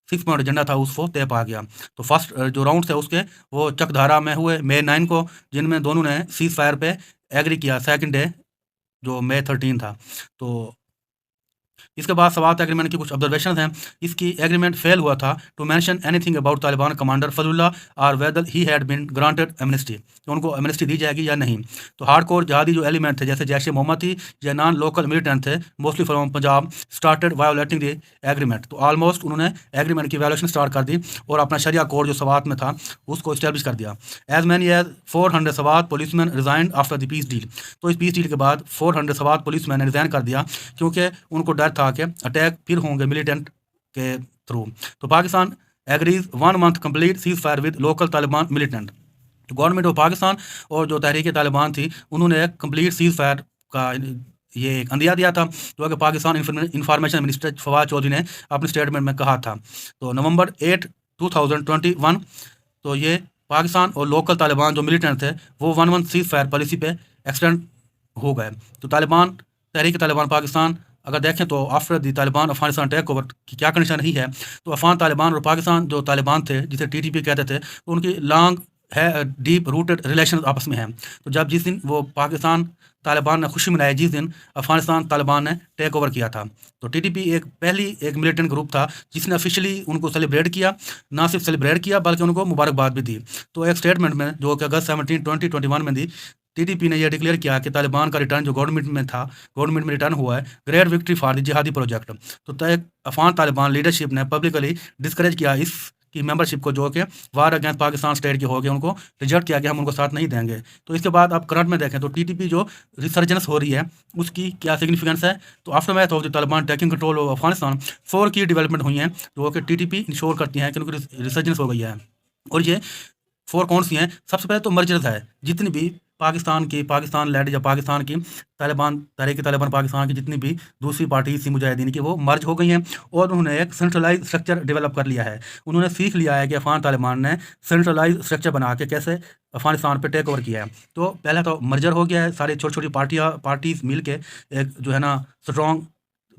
6 पॉइंट एजेंडा था उसको तय पा गया। तो फर्स्ट जो राउंड थे उसके वो चकधारा में हुए मई 9 को, जिनमें दोनों ने सीज फायर पे एग्री किया। सेकंड डे जो मई 13 था। तो इसके बाद सवात एग्रीमेंट की कुछ ऑब्जर्वेशन हैं। इसकी एग्रीमेंट फेल हुआ था to mention anything about Taliban commander Fazlullah और whether he had been granted amnesty, तो उनको एमनेस्टी दी जाएगी या नहीं। तो हार्डकोर जहादी जो एलिमेंट थे जैसे जैश ए मोहम्मद थी या नॉन लोकल मिलिटेंट थे mostly from Punjab started violating the agreement, तो ऑलमोस्ट उन्होंने एग्रीमेंट की वायोलेशन स्टार्ट कर दी और अपना शरिया कोड जो सवात में था उसको इस्टेब्लिश कर दिया। As many as 400 Swat policeman resigned after the peace deal, तो इस पीस डील के बाद 400 सवात पुलिसमैन ने रिजाइन कर दिया क्योंकि उनको डर था कि अटैक फिर होंगे मिलिटेंट के थ्रू। तो Pakistan agrees 1 month complete cease fire with local Taliban militant. तो गवर्नमेंट ऑफ पाकिस्तान और जो तहरीक तालिबान थी उन्होंने एक कंप्लीट सीज फायर का ये एक अंदिया दिया था जो कि पाकिस्तान इंफॉर्मेशन मिनिस्टर फवाद चौधरी ने अपने स्टेटमेंट में कहा था। तो नवंबर 8 2021 तो ये पाकिस्तान और लोकल तालिबान जो मिलिटेंट थे वो 1 मंथ सीज फायर पॉलिसी पे एक्सटेंड हो गए। तो तालिबान तहरीक तालिबान पाकिस्तान अगर देखें तो after the Taliban Afghanistan take over की क्या कंडीशन रही है, तो अफगान तालिबान और पाकिस्तान जो तालिबान थे जिसे टीटीपी कहते थे, तो उनकी लॉन्ग है डीप रूटेड रिलेशन आपस में हैं। तो जब जिस दिन वो पाकिस्तान तालिबान ने खुशी मनाई, जिस दिन अफगानिस्तान तालिबान ने टेक ओवर किया था, तो टीटीपी एक मिलिटेंट ग्रुप था जिसने ऑफिशियली उनको सेलिब्रेट किया, ना सिर्फ सेलिब्रेट किया बल्कि उनको मुबारकबाद भी दी। तो एक स्टेटमेंट में जो कि अगस्त 17, 2021 में दी, टीटीपी ने यह डिक्लेयर किया कि तालिबान का रिटर्न जो गवर्नमेंट में रिटर्न हुआ है, ग्रेट विक्ट्री फॉर द जिहादी प्रोजेक्ट। तो अफगान तालिबान लीडरशिप ने पब्लिकली डिस्करेज किया इस की मेंबरशिप को, जो कि वार अगेंस्ट पाकिस्तान स्टेट के हो गए, उनको रिजेक्ट किया कि हम उनको साथ नहीं देंगे। तो इसके बाद आप करंट में देखें तो टीटीपी जो रिसर्जेंस हो रही है उसकी क्या सिग्निफिकेंस है। तो after math of the Taliban taking control of Afghanistan 4 की डेवलपमेंट हुई हैं जो कि टीटीपी इंश्योर करती हैं कि उनकी रिसर्जेंस हो गई है। और ये 4 कौन सी हैं? सबसे पहले तो मर्जर्स है, जितनी भी पाकिस्तान लेड या पाकिस्तान की तालिबान तहरीक तालिबान पाकिस्तान की जितनी भी दूसरी पार्टी थी मुजाहिदीन की, वो मर्ज हो गई हैं और उन्होंने एक सेंट्रलाइज स्ट्रक्चर डेवलप कर लिया है। उन्होंने सीख लिया है कि अफगान तालिबान ने सेंट्रलाइज स्ट्रक्चर बना के कैसे अफगानिस्तान पे टेक ओवर किया है। तो पहला तो मर्जर हो गया है, सारी छोटी छोटी पार्टीज मिल के एक जो है ना स्ट्रॉन्ग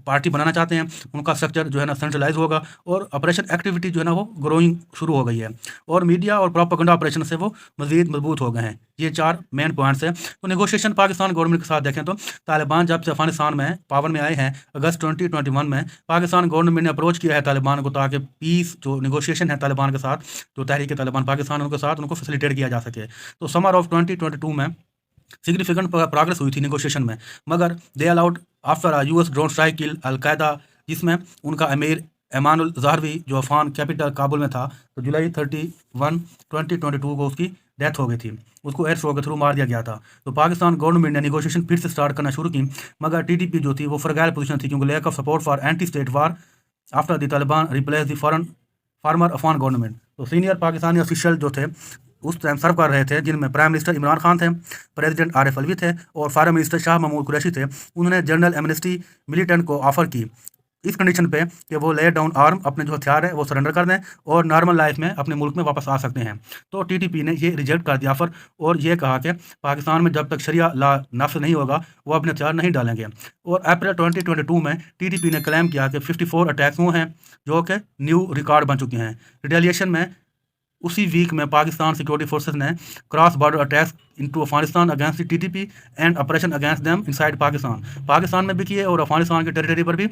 पार्टी बनाना चाहते हैं, उनका स्ट्रक्चर जो है ना सेंट्रलाइज होगा और ऑपरेशन एक्टिविटी जो है ना वो ग्रोइंग शुरू हो गई है और मीडिया और प्रोपेगेंडा ऑपरेशन से वो मज़ीद मजबूत हो गए हैं। ये 4 मेन पॉइंट्स हैं। तो नेगोशिएशन पाकिस्तान गवर्नमेंट के साथ देखें तो तालिबान जब से अफगानिस्तान में पावर में आए हैं अगस्त 2021 में, पाकिस्तान गवर्नमेंट ने अप्रोच किया है तालिबान को ताकि पीस जो नेगोशिएशन है तालिबान के साथ, जो तहरीक तालिबान पाकिस्तान उनके साथ उनको फैसिलिटेट किया जा सके। तो समर ऑफ 2022 में सिग्निफिकेंट प्रोग्रेस हुई थी नेगोशिएशन में, मगर they allowed after US drone strike kill al Qaeda, जिसमें उनका अमीर एमानुल ज़ाहरवी जो अफगान कैपिटल काबुल में था, तो जुलाई 31, 2022 को उसकी डेथ हो गई थी, उसको एयर स्ट्रोक के थ्रू मार दिया गया था। तो पाकिस्तान गवर्नमेंट ने नेगोशिएशन फिर से स्टार्ट करना शुरू की, मगर टीटीपी जो थी वो फ्रगाइल पोजीशन थी क्योंकि lack of support for anti state war after the Taliban replace the former Afghan government. तो सीनियर पाकिस्तानी ऑफिशियल जो थे उस टाइम सर्व कर रहे थे, जिनमें प्राइम मिनिस्टर इमरान खान थे, प्रेसिडेंट आरिफ अलवी थे और फॉरेन मिनिस्टर शाह महमूद कुरैशी थे। उन्होंने जनरल एमनेस्टी मिलिटेंट को ऑफर की इस कंडीशन पे कि वो ले डाउन आर्म, अपने जो हथियार है वो सरेंडर कर दें और नॉर्मल लाइफ में अपने मुल्क में वापस आ सकते हैं। तो टीटीपी ने ये रिजेक्ट कर दिया ऑफर और ये कहा कि पाकिस्तान में जब तक शरिया ला नाफिज नहीं होगा वो अपने हथियार नहीं डालेंगे। और अप्रैल 2022 में टीटीपी ने क्लेम किया कि 54 अटैक्स हुए हैं जो कि न्यू रिकॉर्ड बन चुके हैं। रिटेलिएशन में उसी वीक में पाकिस्तान सिक्योरिटी फोर्सेस ने cross border attacks into Afghanistan against TTP and operation against them inside Pakistan में भी किए और अफगानिस्तान के टेरिटरी पर भी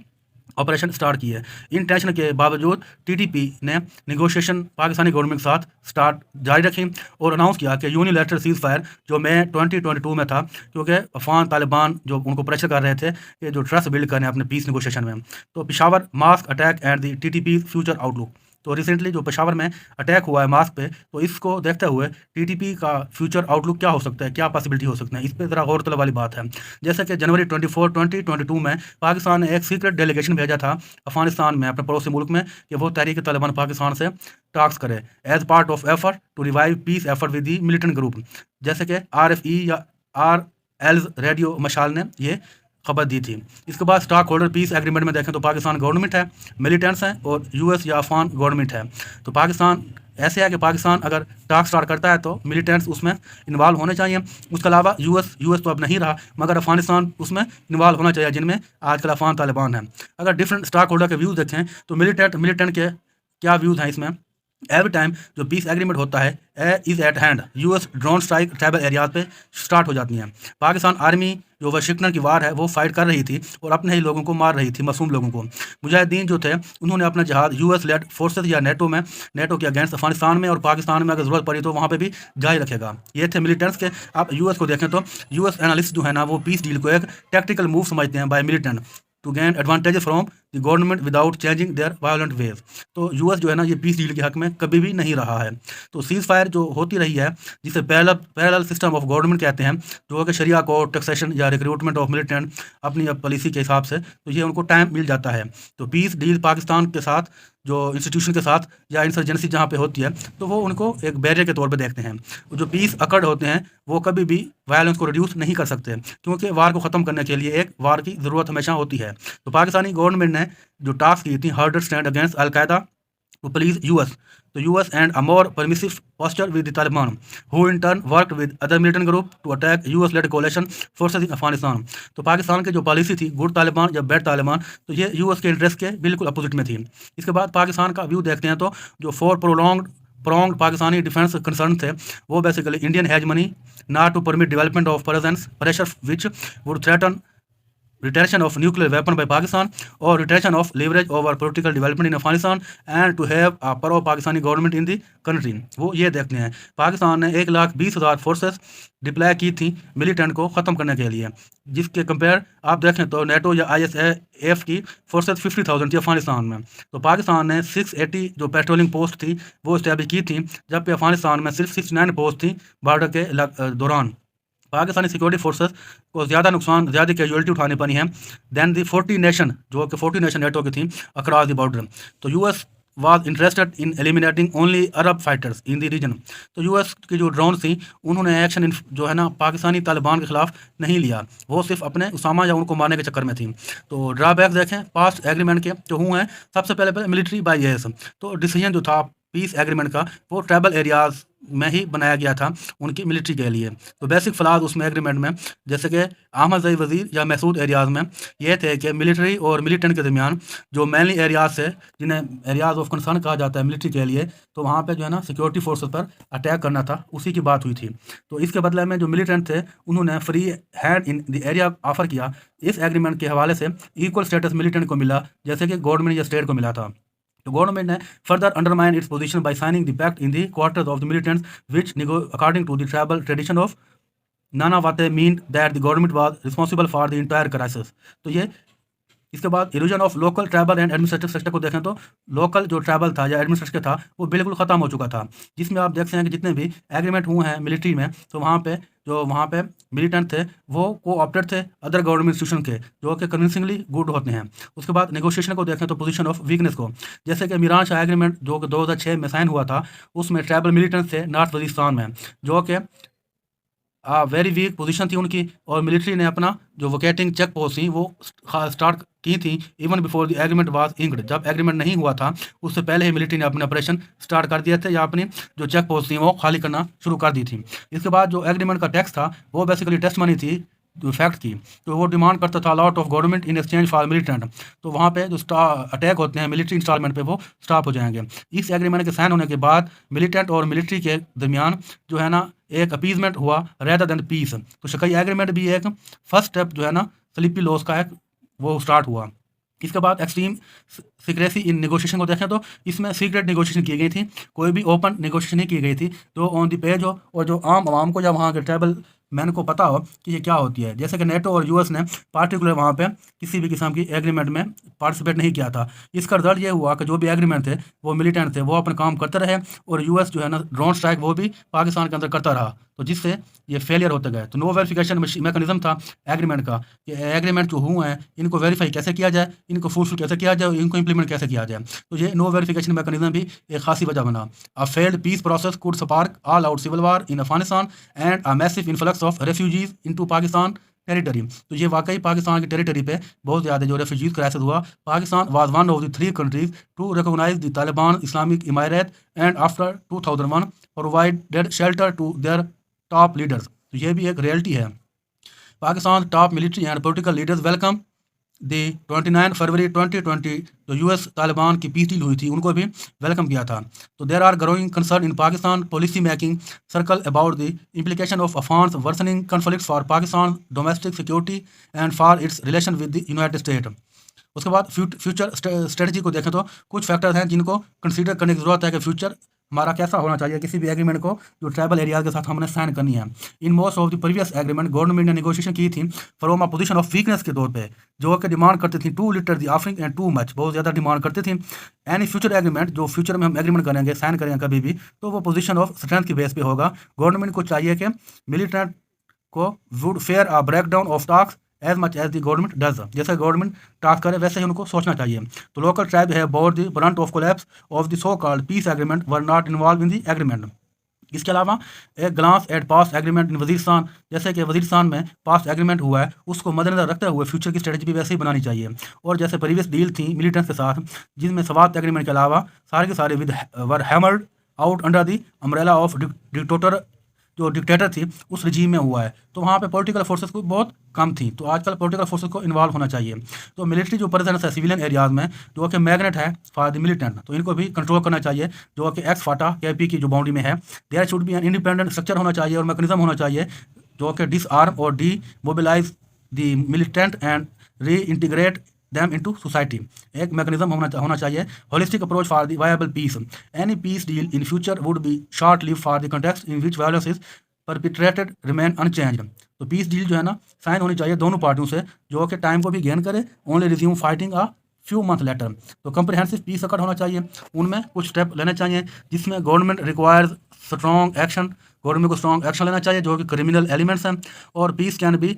ऑपरेशन स्टार्ट किए। इन टेंशन के बावजूद टीटीपी ने नेगोशिएशन पाकिस्तानी गवर्नमेंट के साथ स्टार्ट जारी रखी और अनाउंस किया कि यूनिलैटरल सीज फायर जो मई 2022 में था, क्योंकि अफगान तालिबान जो उनको प्रेशर कर रहे थे कि जो ट्रस्ट बिल्ड करने अपने पीस नेगोशिएशन में। तो Peshawar mask attack and the TTP future outlook, तो रिसेंटली जो पेशावर में अटैक हुआ है मास्क पे, तो इसको देखते हुए टीटीपी का फ्यूचर आउटलुक क्या हो सकता है, क्या पॉसिबिलिटी हो सकती है, इस पर ज़रा गौर तलब वाली बात है। जैसे कि जनवरी 24, 2022 में पाकिस्तान ने एक सीक्रेट डेलीगेशन भेजा था अफगानिस्तान में अपने पड़ोसी मुल्क में कि वो तहरीक तालिबान पाकिस्तान से टॉक्स करे as part of effort to revive peace effort with the militant group. जैसे कि RFE या RL रेडियो मशाल ने ये खबर दी थी। इसके बाद स्टॉक होल्डर पीस एग्रीमेंट में देखें तो पाकिस्तान गवर्नमेंट है, मिलिटेंट्स हैं और यूएस या अफगान गवर्नमेंट है। तो पाकिस्तान ऐसे है कि पाकिस्तान अगर टॉक स्टार्ट करता है तो मिलिटेंट्स उसमें इन्वॉल्व होने चाहिए। उसके अलावा यूएस तो अब नहीं रहा, मगर अफगानिस्तान उसमें इन्वॉल्व होना चाहिए, जिनमें आजकल अफगान तालिबान है। अगर डिफरेंट स्टॉक होल्डर के व्यूज़ देखें तो मिलिटेंट के क्या व्यूज़ हैं इसमें। एवरी टाइम जो पीस एग्रीमेंट होता है is eight hand, US drone strike tribal areas पे स्टार्ट हो जाती हैं। पाकिस्तान आर्मी जो वाशिंगटन की वार है वो फाइट कर रही थी और अपने ही लोगों को मार रही थी, मासूम लोगों को। मुजाहिदीन जो थे उन्होंने अपना जहाज यूएस लेड फोर्सेस या नेटो के अगेंस्ट अफगानिस्तान में और पाकिस्तान में अगर ज़रूरत पड़ी तो वहाँ पे भी जारी रखेगा। ये थे मिलिटेंट्स के। आप यूएस को देखें तो यूएस एनालिस्ट जो है ना वो पीस डील को एक टैक्टिकल मूव समझते हैं by militant to gain advantage from the government without changing their violent ways. तो यूएस जो है ना ये पीस डील के हक में कभी भी नहीं रहा है। तो सीज फायर जो होती रही है जिसे पैरेलल सिस्टम ऑफ गवर्नमेंट कहते हैं, जो कि शरिया कोर्ट, टैक्सेशन या रिक्रूटमेंट ऑफ मिलिटेंट अपनी पॉलिसी के हिसाब से, तो ये उनको टाइम मिल जाता है। तो पीस डील पाकिस्तान के साथ जो इंस्टीट्यूशन के साथ या इंसर्जेंसी जहाँ पे होती है तो वो उनको एक बैरियर के तौर पे देखते हैं। जो पीस अकर्ड होते हैं वो कभी भी वायलेंस को रिड्यूस नहीं कर सकते, क्योंकि वार को ख़त्म करने के लिए एक वार की ज़रूरत हमेशा होती है। तो पाकिस्तानी गवर्नमेंट ने जो टास्क की थी harder stand against al Qaeda to please US. The US and a more permissive posture with the Taliban, who in turn worked with other militant group to attack US-led coalition forces in Afghanistan. तो पाकिस्तान की जो policy थी good Taliban या bad Taliban, तो ये US के interest के बिल्कुल अपोजिट में थी। इसके बाद पाकिस्तान का व्यू देखते हैं तो जो प्रोलॉन्ग पाकिस्तानी डिफेंस कंसर्न थे वो basically Indian hegemony, not to permit development of pressure which would threaten retention of nuclear weapon by Pakistan or retention of leverage over political development in Afghanistan and to have a pro-Pakistani government in the country। वो ये देखते हैं पाकिस्तान ने 1,20,000 forces deploy की थी militant को ख़त्म करने के लिए, जिसके कंपेयर आप देखें तो नेटो या ISAF की फोर्सेस 50,000 थी अफगानिस्तान में। तो पाकिस्तान ने 680 जो पेट्रोलिंग पोस्ट थी वो इस्टेब्लिश की थी, जबकि अफगानिस्तान में सिर्फ 69 पोस्ट थी बॉर्डर के दौरान। पाकिस्तानी सिक्योरिटी फोर्सेस को ज़्यादा कैजुअलिटी उठानी पड़ी है दैन दी 40 नेशन, जो कि 40 नेशन नेटो की थी अक्रॉस द बॉर्डर। तो US was interested in eliminating only Arab fighters in the region. तो यूएस की जो ड्रोन थी उन्होंने एक्शन जो है ना पाकिस्तानी तालिबान के खिलाफ नहीं लिया, वो सिर्फ अपने उसामा या उनको मारने के चक्कर में थी। तो ड्रॉबैक देखें पास्ट एग्रीमेंट के जो हुए हैं, सबसे पहले मिलिट्री बाई एयर्स। तो डिसीजन जो था पीस एग्रीमेंट का वो ट्राइबल एरियाज़ में ही बनाया गया था उनकी मिलिट्री के लिए। तो बेसिक फ्लाज उसमें एग्रीमेंट में, जैसे कि अहमद जई वज़ीर या महसूद एरियाज़ में ये थे कि मिलिट्री और मिलिटेंट के दरमियान जो मेनली एरियाज़ थे जिन्हें एरियाज़ ऑफ कंसर्न कहा जाता है मिलिट्री के लिए, तो वहाँ पे जो है ना सिक्योरिटी फोर्सेस पर अटैक करना था, उसी की बात हुई थी। तो इसके बदले में जो मिलिटेंट थे उन्होंने free hand in the area offer किया। इस एग्रीमेंट के हवाले से इक्वल स्टेटस मिलिटेंट को मिला जैसे कि गवर्नमेंट या स्टेट को मिला था। The government ने further undermined its position by signing the pact in the quarters of the militants, which, according to the tribal tradition of Nanawate, meant that the government was responsible for the entire crisis। तो ये इसके बाद erosion of local tribal and administrative sector को देखें तो local जो tribal था या एडमिनिस्ट्रेटिव था वो बिल्कुल ख़त्म हो चुका था, जिसमें आप देखते हैं कि जितने भी एग्रीमेंट हुए हैं मिलिट्री में, तो वहाँ पे मिलिटेंट थे वो को-ऑप्टेड थे अदर गवर्नमेंट इंस्टीट्यूशन के, जो कि कन्विंसिंगली गुड होते हैं। उसके बाद नेगोशिएशन को देखें तो पोजीशन ऑफ वीकनेस को, जैसे कि मीरान शाह एग्रीमेंट जो कि 2006 में साइन हुआ था, उसमें ट्राइबल मिलिटेंट थे नॉर्थ वजीस्तान में, जो कि वेरी वीक पोजीशन थी उनकी, और मिलिट्री ने अपना जो वोकेटिंग चेक पोस्ट थी वो स्टार्ट की थी even before the agreement was inked. जब एग्रीमेंट नहीं हुआ था उससे पहले ही मिलिट्री ने अपने ऑपरेशन स्टार्ट कर दिए थे या अपनी जो चेक पोस्ट थी वो खाली करना शुरू कर दी थी। इसके बाद जो एग्रीमेंट का टेक्स्ट था वो बेसिकली टेस्ट मनी थी जो फैक्ट की, तो वो डिमांड करता था lot of government in exchange for militant. तो वहाँ पे जो अटैक होते हैं मिलिट्री इंस्टॉलमेंट पे वो स्टॉप हो जाएंगे। इस एग्रीमेंट के साइन होने के बाद मिलिटेंट और मिलिट्री के दरमियान जो है ना एक अपीजमेंट हुआ रेदर देन पीस। तो शकाई एग्रीमेंट भी एक फर्स्ट स्टेप जो है ना स्लिपी लॉस का एक वो स्टार्ट हुआ। इसके बाद एक्सट्रीम सीक्रेसी इन नेगोशिएशन को देखें तो इसमें सीक्रेट नेगोशिएशन की गई थी, कोई भी ओपन नेगोशिएशन नहीं की गई थी जो ऑन द पेज हो और जो आम आवाम को या वहाँ के ट्राइबल मैन को पता हो कि ये क्या होती है। जैसे कि नेटो और यूएस ने पार्टिकुलर वहाँ पे किसी भी किस्म की एग्रीमेंट में पार्टिसिपेट नहीं किया था। इसका रिजल्ट ये हुआ कि जो भी एग्रीमेंट थे वो मिलिटेंट थे वो अपने काम करते रहे और यूएस जो है ना ड्रोन स्ट्राइक वो भी पाकिस्तान के अंदर करता रहा, तो जिससे ये फेलियर होते गए। तो नो वेरिफिकेशन मैकेनिज्म था एग्रीमेंट का कि एग्रीमेंट जो हुए हैं इनको वेरीफाई कैसे किया जाए, इनको फुलफिल कैसे किया जाए, इनको इम्प्लीमेंट कैसे किया जाए। तो ये नो वेरिफिकेशन मैकेनिज्म भी एक खासी वजह बना। A failed peace process could spark all out civil war in Afghanistan and a massive influx of refugees into Pakistan territory. तो ये वाकई पाकिस्तान की टेरिटरी पे बहुत ज़्यादा जो रेफ्यूजीज क्राइसिस हुआ। Pakistan was one of the 3 countries to recognise the Taliban Islamic इमारत and after 2001 provided shelter to their top leaders. तो ये भी एक रियलिटी है। Pakistan top military and political leaders welcome the 29 February 2020 जो यूएस तालिबान की पीस डील हुई थी उनको भी वेलकम किया था। तो there are growing concern in Pakistan policy making circle about the implication of Afghan worsening conflict for Pakistan domestic security and for its relation with the United State. उसके बाद फ्यूचर स्ट्रेटजी को देखें तो कुछ फैक्टर्स हैं जिनको कंसीडर करने की ज़रूरत है कि फ्यूचर हमारा कैसा होना चाहिए किसी भी एग्रीमेंट को जो ट्राइबल एरियाज के साथ हमने साइन करनी है। In most of the previous agreement government ने नेगोशिएशन की थी from a position of weakness के तौर पे, जो कि डिमांड करती थी too little the offering and too much, बहुत ज़्यादा डिमांड करती थी। एनी फ्यूचर एग्रीमेंट जो फ्यूचर में हम एग्रीमेंट करेंगे साइन करेंगे कभी भी, तो वो पोजीशन ऑफ स्ट्रेंथ की बेस पे होगा। गवर्नमेंट को चाहिए कि मिलिटेंट को would fear a breakdown of talks as much as the government does, जैसे गवर्नमेंट टास्क करे वैसे ही उनको सोचना चाहिए। तो लोकल ट्राइब है borne the brunt of collapse of the so called peace agreement were not involve in the agreement. इसके अलावा एक glance at past agreement in Waziristan, जैसे कि वजीरिस्तान में पास्ट एग्रीमेंट हुआ है उसको मद्देनजर रखते हुए फ्यूचर की स्ट्रेटजी भी वैसे ही बनानी चाहिए। और जैसे प्रीवियस डील थी मिलिटेंट्स के साथ, जिसमें स्वात एग्रीमेंट के अलावा सारे के सारे with were hammered out under the umbrella of dictator, जो डिक्टेटर थी उस रिजीम में हुआ है, तो वहाँ पे पॉलिटिकल फोर्सेस को बहुत कम थी। तो आजकल पॉलिटिकल फोर्सेस को इन्वॉल्व होना चाहिए। तो मिलिट्री जो प्रेजेंस है सिविलियन एरियाज में, जो कि मैग्नेट है फॉर द मिलिटेंट, तो इनको भी कंट्रोल करना चाहिए, जो कि एक्स फाटा KP की जो बाउंड्री में है। There should be an independent structure होना चाहिए और मैकेनिज्म होना चाहिए जो कि डिसआर्म और demobilise the militant and reintegrate them into society। एक मैकेनिज्म होना चाहिए holistic approach for the viable peace। Any peace deal in future would be short lived for the context in which violence is perpetrated remain unchanged। तो peace deal जो है ना sign होनी चाहिए दोनों पार्टियों से, जो कि टाइम को भी गेन करे, only resume fighting a few month later. तो कंप्रिहेंसिव पीस अकॉर्ड होना चाहिए, उनमें कुछ स्टेप लेने चाहिए जिसमें government requires strong action, government को स्ट्रॉन्ग एक्शन लेना चाहिए जो कि क्रिमिनल एलिमेंट्स हैं। और peace can be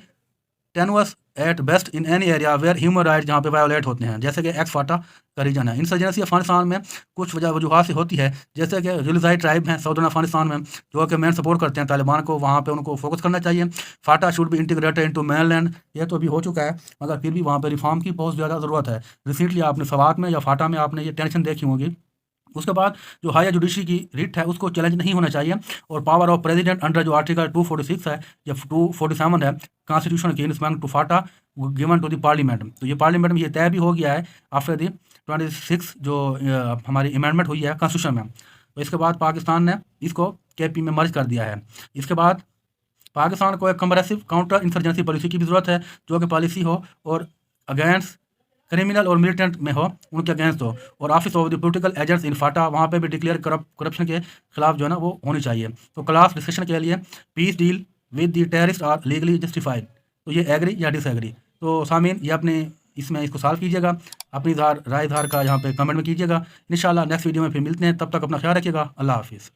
tenuous at best in any area where human right जहाँ पे वायोलेट होते हैं, जैसे कि एक्स फाटा का रीजन है। इंसर्जेंसी अफगानिस्तान में कुछ वजूहत से होती है, जैसे कि जुलजाई ट्राइब हैं साउदर्न अफगानिस्तान में जो कि मेन सपोर्ट करते हैं तालिबान को, वहाँ पे उनको फोकस करना चाहिए। FATA should be integrated into mainland, ये तो अभी हो चुका है मगर फिर भी वहाँ पे रिफॉर्म की बहुत ज़्यादा ज़रूरत है। रिसेंटली आपने सवात में या फाटा में आपने ये टेंशन देखी होगी। उसके बाद जो हायर जुडिशरी की रिट है उसको चैलेंज नहीं होना चाहिए, और पावर ऑफ प्रेसिडेंट अंडर जो आर्टिकल 246 है या 247 है कॉन्स्टिट्यूशन की respect to FATA given to the parliament. तो ये पार्लियामेंट में ये तय भी हो गया है आफ्टर द 26 जो हमारी अमेंडमेंट हुई है कॉन्स्टिट्यूशन में। तो इसके बाद पाकिस्तान ने इसको KP में मर्ज कर दिया है। इसके बाद पाकिस्तान को एक कम्प्रेसिव काउंटर इंसर्जेंसी पॉलिसी की भी ज़रूरत है, जो कि पॉलिसी हो और अगेंस्ट क्रिमिनल और मिलिटेंट में हो, उनके अगेंस्ट हो। और office of the political agents in FATA, वहाँ पे भी डिक्लेयर करप्शन के खिलाफ जो है ना वो होनी चाहिए। तो क्लास डिस्कशन के लिए peace deal with the terrorist are legally justified, तो ये एग्री या डिसएग्री। तो सामीन ये अपने इसमें इसको सॉल्व कीजिएगा, अपनी राय का यहाँ पे कमेंट में कीजिएगा। इंशाल्लाह नेक्स्ट वीडियो में फिर मिलते हैं, तब तक अपना ख्याल रखिएगा। अल्लाह हाफिज़।